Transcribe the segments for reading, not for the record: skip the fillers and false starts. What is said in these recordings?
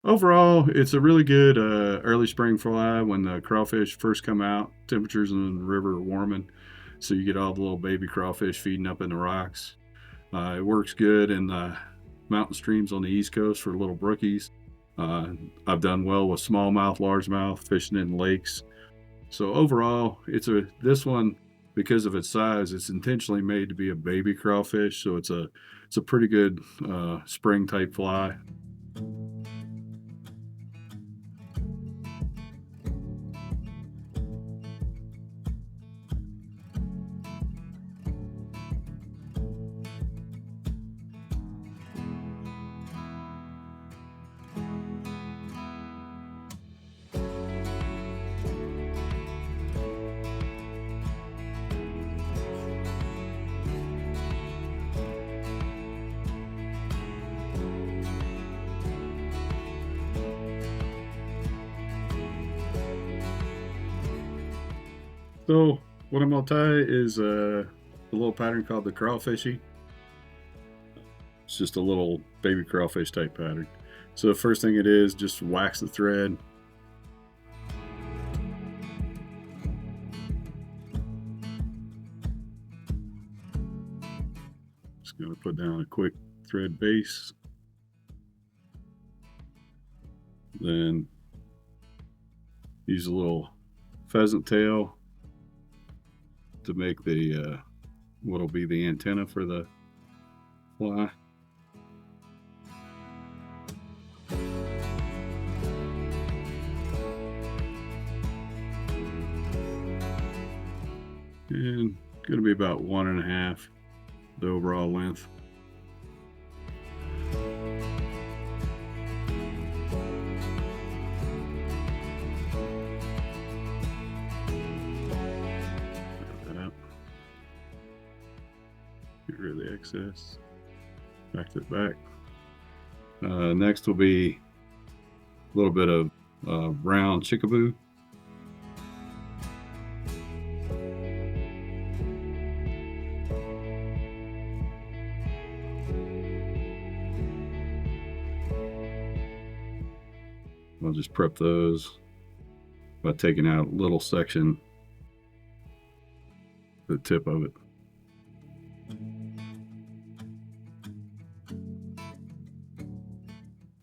Overall, it's a really good early spring fly when the crawfish first come out. Temperatures in the river are warming, so you get all the little baby crawfish feeding up in the rocks. It works good in the mountain streams on the East Coast for little brookies. Uh, I've done well with smallmouth, largemouth, fishing in lakes. So overall, this one, because of its size, it's intentionally made to be a baby crawfish. So it's a pretty good spring type fly. So what I'm gonna tie is a little pattern called the Crawfishy. It's just a little baby crawfish type pattern. So the first thing it is, just wax the thread. Just gonna put down a quick thread base. Then use a little pheasant tail to make the what'll be the antenna for the fly. And going to be about 1.5 the overall length. That up. Get rid of the excess. Back to the back. Next will be a little bit of brown chickaboo. I'll just prep those by taking out a little section, the tip of it.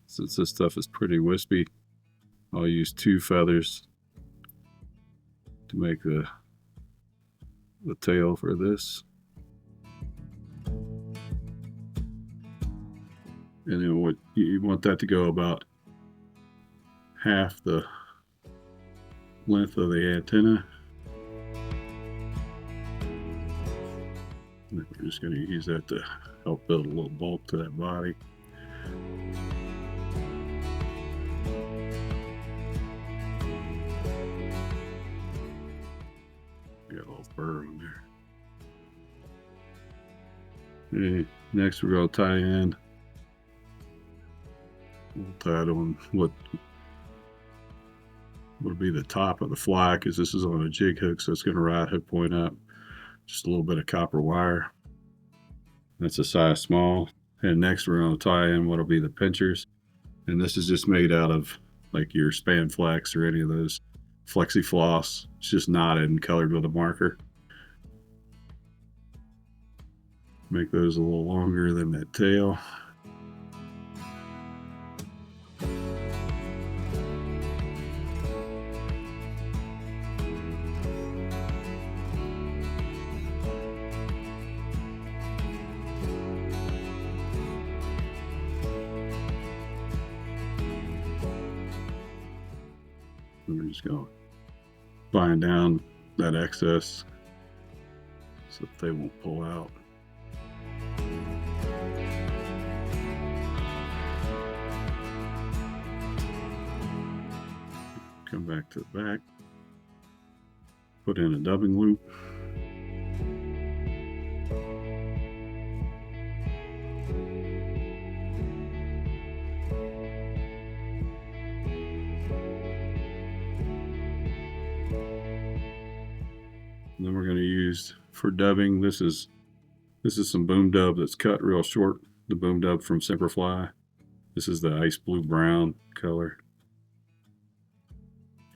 Since this stuff is pretty wispy, I'll use 2 feathers to make the tail for this. And then what you want that to go about half the length of the antenna. And we're just going to use that to help build a little bulk to that body. Got a little fur on there. Okay, next we're going to tie in. We'll tie it on what would be the top of the fly, because this is on a jig hook, so it's going to ride hook point up. Just a little bit of copper wire. That's a size small. And next we're going to tie in what'll be the pincers. And this is just made out of like your Spanflex or any of those Flexi-Floss. It's just knotted and colored with a marker. Make those a little longer than that tail. We're just going to bind down that excess so that they won't pull out. Come back to the back, put in a dubbing loop. And then we're going to use for dubbing, this is some boom dub that's cut real short, the boom dub from Semperfli. This is the ice blue brown color.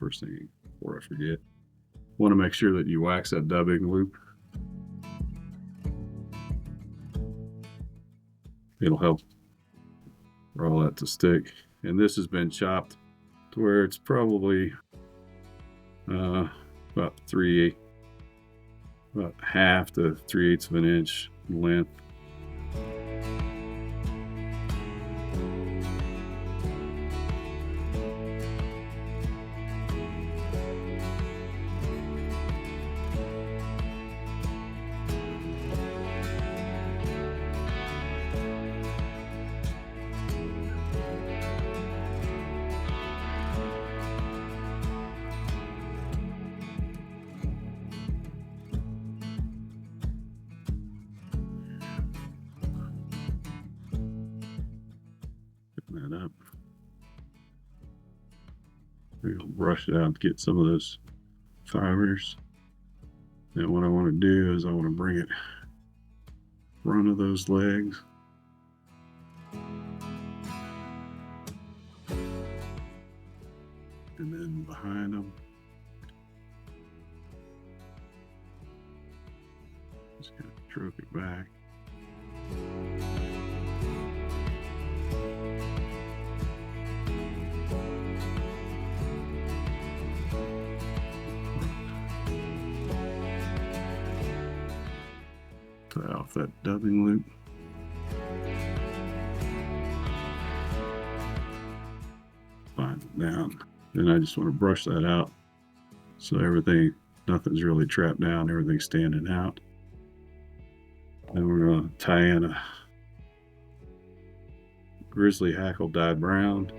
First thing before I forget, want to make sure that you wax that dubbing loop. It'll help for all that to stick. And this has been chopped to where it's probably about half to 3/8 of an inch in length. That up. We'll brush it out to get some of those fibers. Then what I want to do is I want to bring it front of those legs. And then behind them. Just kind of stroke it back. Tie off that dubbing loop. Find it down. Then I just want to brush that out so nothing's really trapped down, everything's standing out. Then we're going to tie in a Grizzly Hackle dyed brown.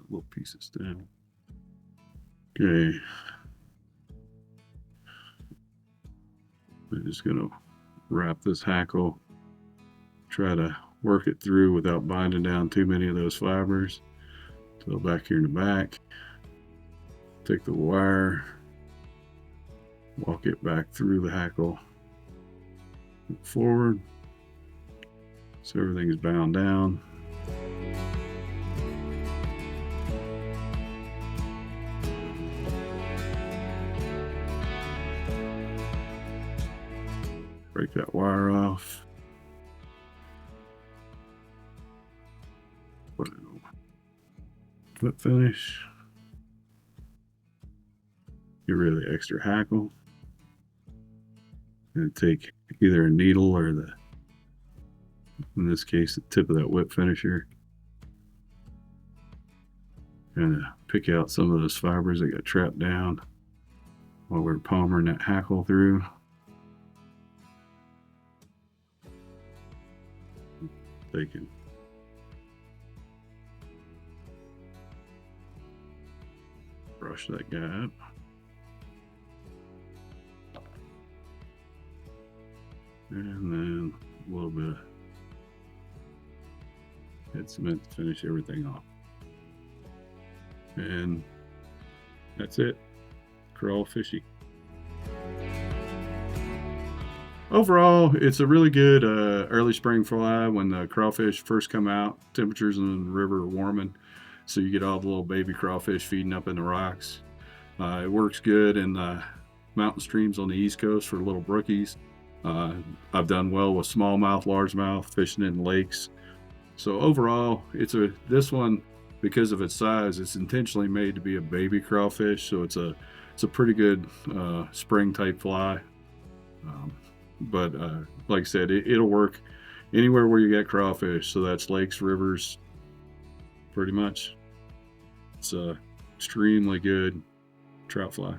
Little pieces down. Okay. I'm just going to wrap this hackle, try to work it through without binding down too many of those fibers. So back here in the back, take the wire, walk it back through the hackle forward so everything is bound down. Break that wire off. Put it on clip finish. Get rid of the extra hackle. And take either a needle or in this case, the tip of that whip finisher. Kind of pick out some of those fibers that got trapped down while we're palmering that hackle through. They can brush that guy up. And then a little bit of head cement to finish everything off. And that's it. Crawfishy. Overall, it's a really good early spring fly when the crawfish first come out. Temperatures in the river are warming, so you get all the little baby crawfish feeding up in the rocks. It works good in the mountain streams on the East Coast for little brookies. I've done well with smallmouth, largemouth, fishing in lakes. So overall, this one, because of its size, it's intentionally made to be a baby crawfish. So it's a pretty good spring type fly. But like I said, it'll work anywhere where you get crawfish. So that's lakes, rivers, pretty much. It's a extremely good trout fly.